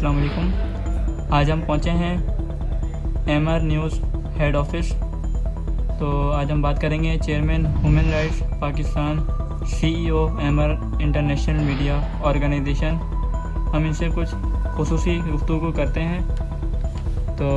अस्सलाम वालेकुम। आज हम पहुँचे हैं एमआर न्यूज़ हेड ऑफिस। तो आज हम बात करेंगे chairman human rights Pakistan, CEO MR international media organization. हम इनसे कुछ खुसूसी गुफ्तगू करते हैं। तो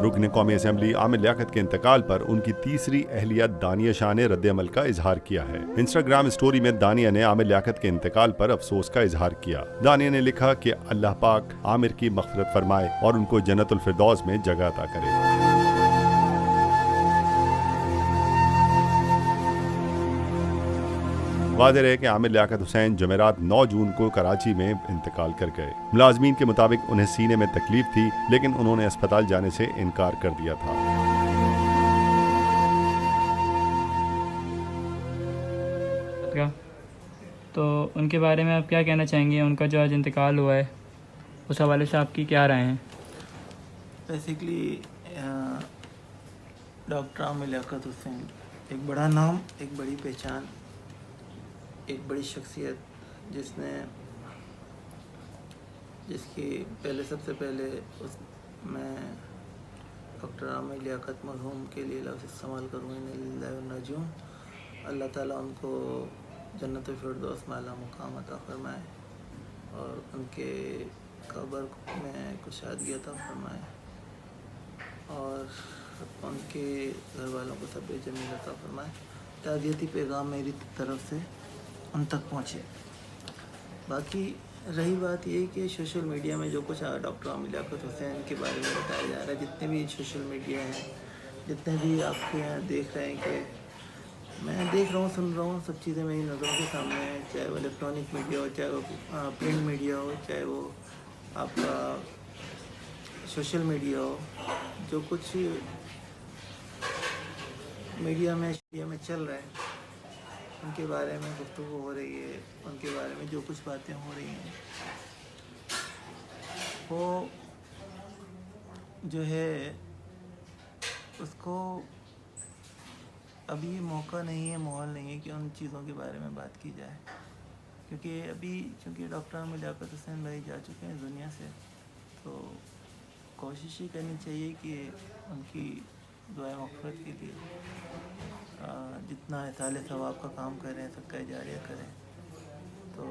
रुकन कौमी असम्बली आमिर लियाकत के इंतकाल पर उनकी तीसरी अहलिया दानिया शाह ने रद्द-ए-अमल का इजहार किया है। इंस्टाग्राम स्टोरी में दानिया ने आमिर लियाकत के इंतकाल पर अफसोस का इजहार किया। दानिया ने लिखा कि अल्लाह पाक आमिर की मग़फ़िरत फरमाए और उनको जन्नतुल फिरदौस में जगह अता करे। वाज़ेह है कि आमिर लियाकत हुसैन जमेरात 9 जून को कराची में इंतकाल कर गए। मुलाजमीन के मुताबिक उन्हें सीने में तकलीफ थी, लेकिन उन्होंने अस्पताल जाने से इनकार कर दिया था। तो उनके बारे में आप क्या कहना चाहेंगे? उनका जो आज इंतकाल हुआ है, उस हवाले से आपकी क्या राय है? बेसिकली डॉक्टर आमिर लियाकत हुसैन एक बड़ा नाम, एक बड़ी पहचान, एक बड़ी शख्सियत जिसकी सबसे पहले मैं डॉक्टर आमिर लियाकत मरहूम के लिए लफ्ज़ इस्तेमाल करूँ, इन्ना लिल्लाहि व इन्ना इलैहि राजिऊन। अल्लाह ताला उनको जन्नतुल फिरदौस में आला मुकाम अता फरमाए और उनके कब्र में कुशादगी अता फरमाए और उनके घर वालों को सब्र जमील अता फरमाए। ताज़ियती पैगाम मेरी तरफ से उन तक पहुँचे। बाकी रही बात ये कि सोशल मीडिया में जो कुछ डॉक्टर आमिर लियाकत हुसैन के बारे में बताया जा रहा है, जितने भी सोशल मीडिया हैं, जितने भी आपके यहाँ देख रहे हैं, कि मैं देख रहा हूँ, सुन रहा हूँ, सब चीज़ें मेरी नज़रों के सामने हैं। चाहे वो इलेक्ट्रॉनिक मीडिया हो, चाहे वो प्रिंट मीडिया हो, चाहे वो आपका सोशल मीडिया हो, जो कुछ मीडिया में चल रहा है, उनके बारे में गुफ्तगू हो रही है, उनके बारे में जो कुछ बातें हो रही हैं, वो जो है उसको अभी मौका नहीं है, माहौल नहीं है कि उन चीज़ों के बारे में बात की जाए, क्योंकि चूँकि डॉक्टर आमिर लियाकत हुसैन भाई जा चुके हैं दुनिया से, तो कोशिश ही करनी चाहिए कि उनकी दुआ मग़फ़िरत के लिए जितना इसाले सवाब का काम करें, सदका जारिया करें। तो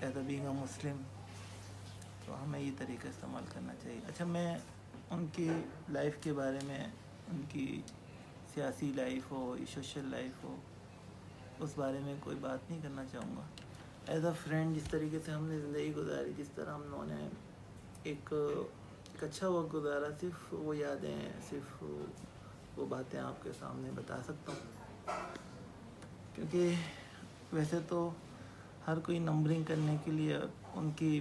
एज़ अ बीइंग अ मुस्लिम तो हमें ये तरीका इस्तेमाल करना चाहिए। अच्छा, मैं उनकी लाइफ के बारे में, उनकी सियासी लाइफ हो, सोशल लाइफ हो, उस बारे में कोई बात नहीं करना चाहूँगा। एज़ अ फ्रेंड जिस तरीके से हमने ज़िंदगी गुजारी, जिस तरह हम लोगों ने एक अच्छा वक्त गुजारा, सिर्फ वो यादें, सिर्फ वो बातें आपके सामने बता सकता हूँ, क्योंकि वैसे तो हर कोई नंबरिंग करने के लिए उनकी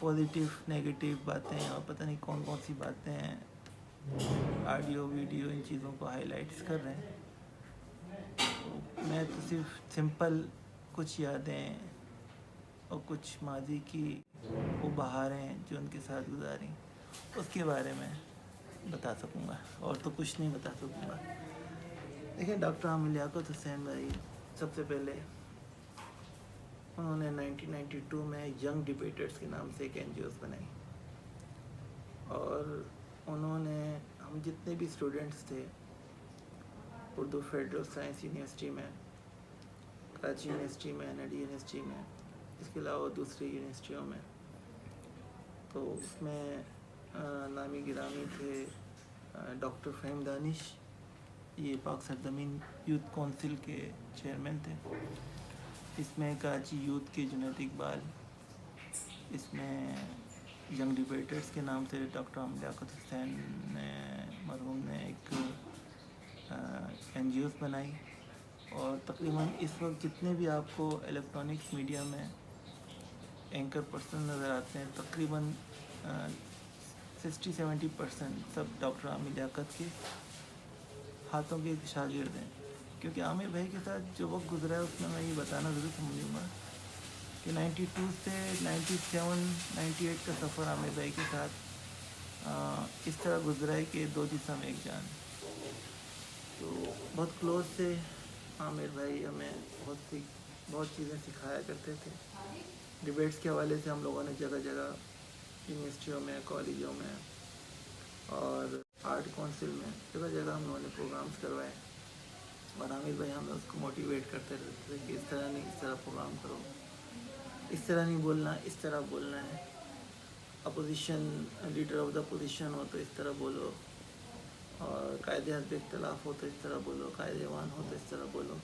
पॉजिटिव नेगेटिव बातें और पता नहीं कौन कौन सी बातें ऑडियो वीडियो इन चीज़ों को हाईलाइट्स कर रहे हैं। तो मैं तो सिर्फ सिंपल कुछ यादें और कुछ माजी की वो बहारें जो उनके साथ गुजारी, उसके बारे में बता सकूँगा, और तो कुछ नहीं बता सकूँगा। देखिए, डॉक्टर आमिर लियाकत हुसैन भाई सबसे पहले उन्होंने 1992 में यंग डिबेटर्स के नाम से एक NGO बनाई, और उन्होंने हम जितने भी स्टूडेंट्स थे उर्दू फेडरल साइंस यूनिवर्सिटी में, कराची यूनिवर्सिटी में, NLD यूनिवर्सिटी में, इसके अलावा दूसरी यूनिवर्सिटियों में, तो उसमें नामी गिरामी थे डॉक्टर फ़हीम दानिश, ये पाक सरजमीन यूथ काउंसिल के चेयरमैन थे। इसमें कराची यूथ के जुनैद इकबाल, इसमें यंग डिबेटर्स के नाम से डॉक्टर आमिर लियाकत हुसैन मरहूम ने एक NGO बनाई, और तकरीबन इस वक्त जितने भी आपको इलेक्ट्रॉनिक्स मीडिया में एंकर पर्सन नज़र आते हैं, तकरीबन 60-70% सब डॉक्टर आमिर लियाकत के हाथों के शागिर्द हैं। क्योंकि आमिर भाई के साथ जो वक्त गुजरा है उसमें मैं ये बताना ज़रूर समझूँगा कि 92 से 97-98 का सफ़र आमिर भाई के साथ इस तरह गुजरा है कि दो जिस्म एक जान। तो बहुत क्लोज से आमिर भाई हमें बहुत चीज़ें सिखाया करते थे। डिबेट्स के हवाले से हम लोगों ने जगह जगह यूनिवर्सिटियों में, कॉलेजों में और आर्ट काउंसिल में जगह जगह हम लोगों ने प्रोग्राम्स करवाए, और आमिर भाई हमें उसको मोटिवेट करते रहते थे कि इस तरह नहीं, इस तरह प्रोग्राम करो, इस तरह नहीं बोलना, इस तरह बोलना है, opposition leader of the opposition हो तो इस तरह बोलो, और कायदे हस्ब इख्तलाफ हो तो इस तरह बोलो, कायदेवान हो तो इस तरह बोलो।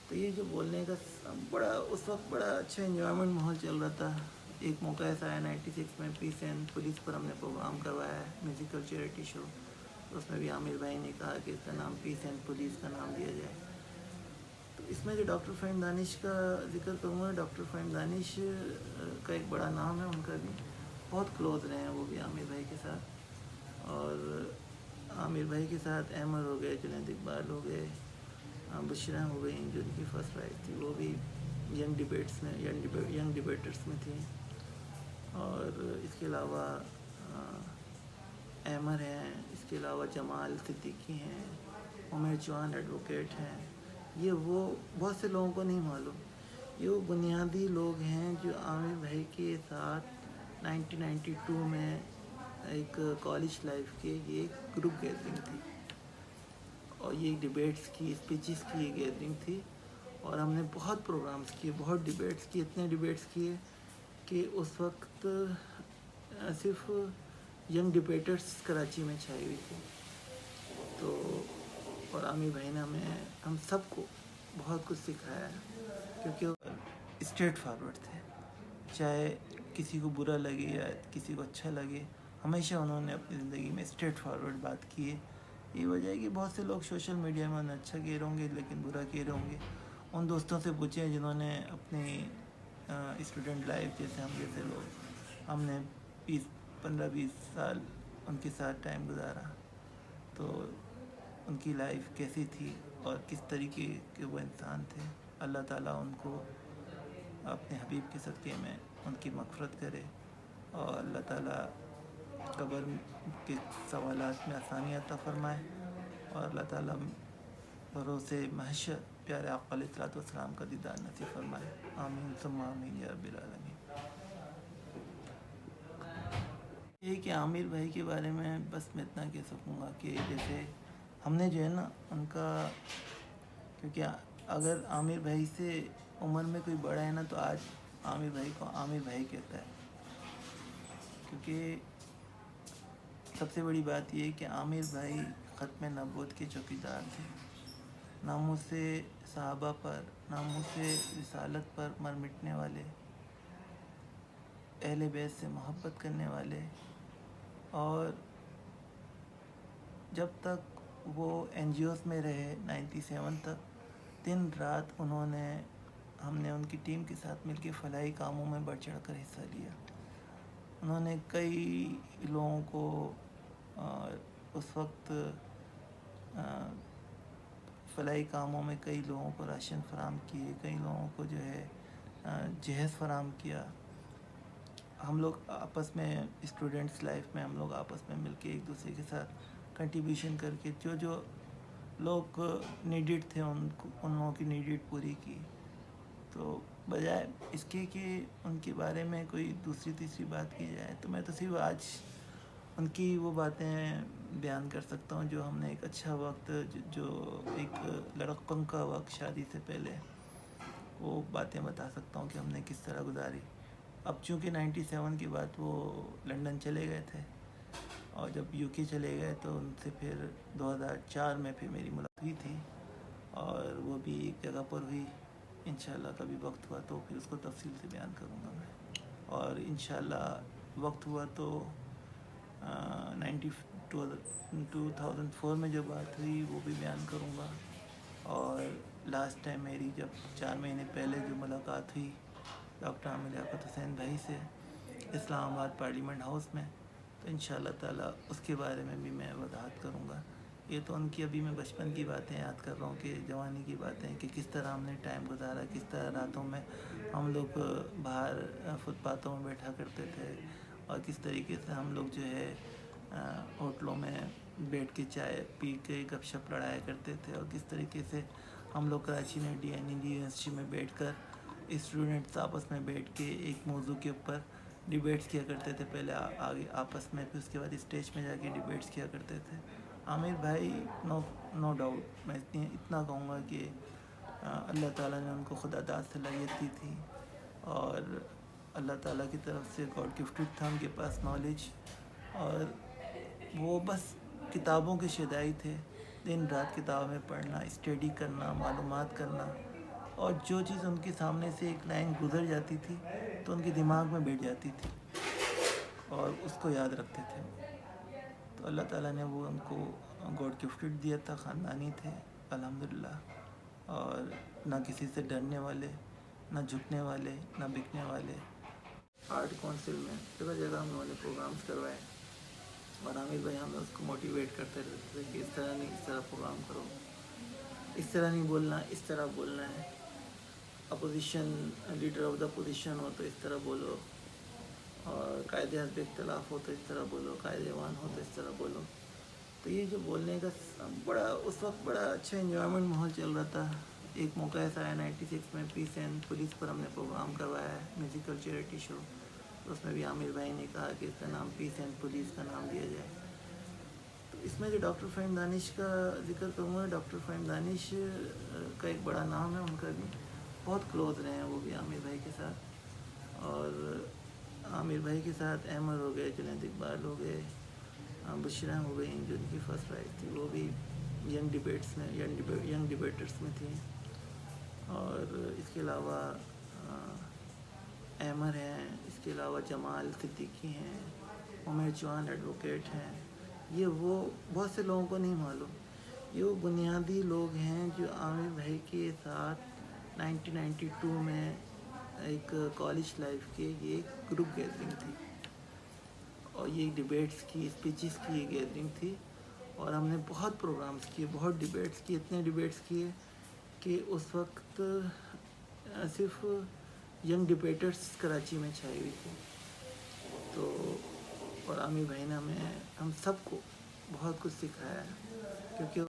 तो ये जो बोलने का बड़ा उस वक्त बड़ा अच्छा इन्जॉयमेंट माहौल चल रहा था। एक मौका ऐसा आया 96 में पीस एंड पुलिस पर हमने प्रोग्राम करवाया है, म्यूज़िकल चैरिटी शो। तो उसमें भी आमिर भाई ने कहा कि इसका नाम पीस एंड पुलिस का नाम दिया जाए। तो इसमें जो डॉक्टर फ़हीम दानिश का जिक्र करूँगा, डॉक्टर फ़हीम दानिश का एक बड़ा नाम है, उनका भी बहुत क्लोज रहे हैं वो भी आमिर भाई के साथ। और आमिर भाई के साथ अहमद हो गए, जुनैद इकबाल हो गए, बुशरा हो गई जो उनकी फर्स्ट प्राइज़ थी, वो भी यंग डिबेटर्स में थी। और इसके अलावा अहमद हैं, इसके अलावा जमाल सिद्दीकी हैं, उमर चौहान एडवोकेट हैं। ये वो बहुत से लोगों को नहीं मालूम, ये वो बुनियादी लोग हैं जो आमिर भाई के साथ 1992 में एक कॉलेज लाइफ के ये ग्रुप गैदरिंग थी, और ये डिबेट्स की, स्पीचेस की ये गैदरिंग थी। और हमने बहुत प्रोग्राम्स किए, बहुत डिबेट्स किए, इतने डिबेट्स किए कि उस वक्त सिर्फ यंग डिबेटर्स कराची में छाई हुई थी। तो और आमिर भाई ने हम सबको बहुत कुछ सिखाया, क्योंकि वो स्ट्रेट फॉरवर्ड थे, चाहे किसी को बुरा लगे या किसी को अच्छा लगे, हमेशा उन्होंने अपनी ज़िंदगी में स्ट्रेट फॉरवर्ड बात की है। ये वजह है कि बहुत से लोग सोशल मीडिया में उन्हें अच्छा कह रहे होंगे लेकिन बुरा कह रहे होंगे। उन दोस्तों से पूछें जिन्होंने अपनी स्टूडेंट लाइफ, जैसे हम जैसे लोग, हमने 15-20 साल उनके साथ टाइम गुजारा, तो उनकी लाइफ कैसी थी और किस तरीके के वो इंसान थे। अल्लाह ताला उनको अपने हबीब के सदक़े में उनकी मग़फ़िरत करे, और अल्लाह ताला कब्र के सवालात में आसानी अता फ़रमाए, और अल्लाह ताला भरोसे महशर प्यारे आका अलैहिस्सलातु वस्सलाम का दीदार नसीब फरमाए। आमीन सुम्मा आमीन या रब्बिल आलमीन। ये कि आमिर भाई के बारे में बस मैं इतना कह सकूँगा कि जैसे हमने जो है ना उनका, क्योंकि अगर आमिर भाई से उम्र में कोई बड़ा है ना तो आज आमिर भाई को आमिर भाई कहता है, क्योंकि सबसे बड़ी बात यह है कि आमिर भाई ख़त्म नबूवत के चौकीदार थे। नामूसे सहाबा पर, नामूसे रिसालत पर मर मिटने वाले, अहले बैत से मोहब्बत करने वाले, और जब तक वो NGOs में रहे 97 तक, दिन रात हमने उनकी टीम के साथ मिलकर फलाही कामों में बढ़ चढ़ कर हिस्सा लिया। उन्होंने कई लोगों को उस वक्त फलाही कामों में कई लोगों को राशन फराम किए, कई लोगों को जो है जहेज़ फराम किया। हम लोग आपस में स्टूडेंट्स लाइफ में हम लोग आपस में मिलके एक दूसरे के साथ कंट्रीब्यूशन करके जो लोग नीडेड थे उन लोगों की नीडेड पूरी की। तो बजाय इसके कि उनके बारे में कोई दूसरी तीसरी बात की जाए, तो मैं तो सिर्फ आज उनकी वो बातें बयान कर सकता हूँ जो हमने एक अच्छा वक्त, जो एक लड़कपन का वक्त शादी से पहले, वो बातें बता सकता हूँ कि हमने किस तरह गुजारी। अब चूँकि 97 के बाद वो लंदन चले गए थे, और जब UK चले गए तो उनसे फिर 2004 में फिर मेरी मुलाकात हुई थी, और वो भी एक जगह पर हुई। इंशाल्लाह कभी वक्त हुआ तो फिर उसको तफसील से बयान करूँगा मैं, और इंशाल्लाह वक्त हुआ तो 2004 में जो बात हुई वो भी बयान करूँगा। और लास्ट टाइम मेरी जब 4 महीने पहले जो मुलाकात हुई डॉक्टर आमिर लियाकत हुसैन भाई से इस्लामाबाद पार्लियामेंट हाउस में, तो इंशाल्लाह ताला उसके बारे में भी मैं वजाहत करूँगा। ये तो उनकी अभी मैं बचपन की बातें याद कर रहा हूँ कि जवानी की बातें, कि किस तरह हमने टाइम गुजारा, किस तरह रातों में हम लोग बाहर फुटपाथों में बैठा करते थे, और किस तरीके से हम लोग जो है ہوٹلوں میں بیٹھ کے چائے پی کے گپ شپ لڑایا کرتے تھے، اور کس طریقے سے ہم لوگ کراچی میں ڈی این ای یونیورسٹی میں بیٹھ کر اسٹوڈنٹس آپس میں بیٹھ کے ایک موضوع کے اوپر ڈیبیٹس کیا کرتے تھے، پہلے آگے آپس میں، پھر اس کے بعد اسٹیج میں جا کے ڈیبیٹس کیا کرتے تھے۔ عامر بھائی نو ڈاؤٹ، میں اتنا کہوں گا کہ اللہ تعالیٰ نے ان کو خدا داد صلاحیت دی تھی، اور اللہ تعالیٰ کی طرف سے گاڈ گفٹڈ تھا ان کے پاس نالج، اور وہ بس کتابوں کے شیدائی تھے، دن رات کتابیں پڑھنا، اسٹڈی کرنا، معلومات کرنا، اور جو چیز ان کے سامنے سے ایک لائن گزر جاتی تھی تو ان کے دماغ میں بیٹھ جاتی تھی اور اس کو یاد رکھتے تھے۔ تو اللہ تعالیٰ نے وہ ان کو گاڈ گفٹڈ دیا تھا، خاندانی تھے الحمدللہ، اور نہ کسی سے ڈرنے والے، نہ جھکنے والے، نہ بکنے والے۔ آرٹ کونسل میں جگہ جگہ ہم لوگوں نے پروگرامز کروائے، اور عامر بھائی ہمیں اس کو موٹیویٹ کرتے رہتے تھے کہ اس طرح نہیں، اس طرح پروگرام کرو، اس طرح نہیں بولنا، اس طرح بولنا ہے، opposition leader of the opposition ہو تو اس طرح بولو، اور قائد حزب اختلاف ہو تو اس طرح بولو، قائد ایوان ہو تو اس طرح بولو۔ تو یہ جو بولنے کا بڑا اس وقت بڑا اچھا انجوائمنٹ ماحول چل رہا تھا۔ ایک موقع ایسا آیا 96 میں پیس اینڈ پولیس پر ہم نے پروگرام کروایا ہے، میوزیکل چیریٹی شو، تو اس میں بھی عامر بھائی نے کہا کہ اس کا نام پیس اینڈ پولیس کا نام دیا جائے۔ تو اس میں جو ڈاکٹر فہیم دانش کا ذکر کروں گا، ڈاکٹر فہیم دانش کا ایک بڑا نام ہے، ان کا بھی بہت کلوز رہے ہیں وہ بھی عامر بھائی کے ساتھ، اور عامر بھائی کے ساتھ احمد ہو گئے، جنید اقبال ہو گئے، بشرا ہو گئی جو ان کی فرسٹ وائف تھی، وہ بھی ینگ ڈبیٹس میں، ینگ ڈبیٹرس میں تھیں، اور اس کے علاوہ احمد ہیں، اس کے علاوہ جمال صدیقی ہیں، عمر چوہان ایڈوکیٹ ہیں۔ یہ وہ بہت سے لوگوں کو نہیں معلوم، یہ وہ بنیادی لوگ ہیں جو عامر بھائی کے ساتھ 1992 میں ایک کالج لائف کے یہ ایک گروپ گیدرنگ تھی، اور یہ ڈیبیٹس کی، اسپیچز کی یہ گیدرنگ تھی، اور ہم نے بہت پروگرامز کیے، بہت ڈیبیٹس کیے، اتنے ڈیبیٹس کیے کہ اس وقت صرف ینگ ڈیبیٹرس کراچی میں چھائی ہوئی تھی۔ تو اور عامر بھائی نے ہم سب کو بہت کچھ سکھایا ہے، کیونکہ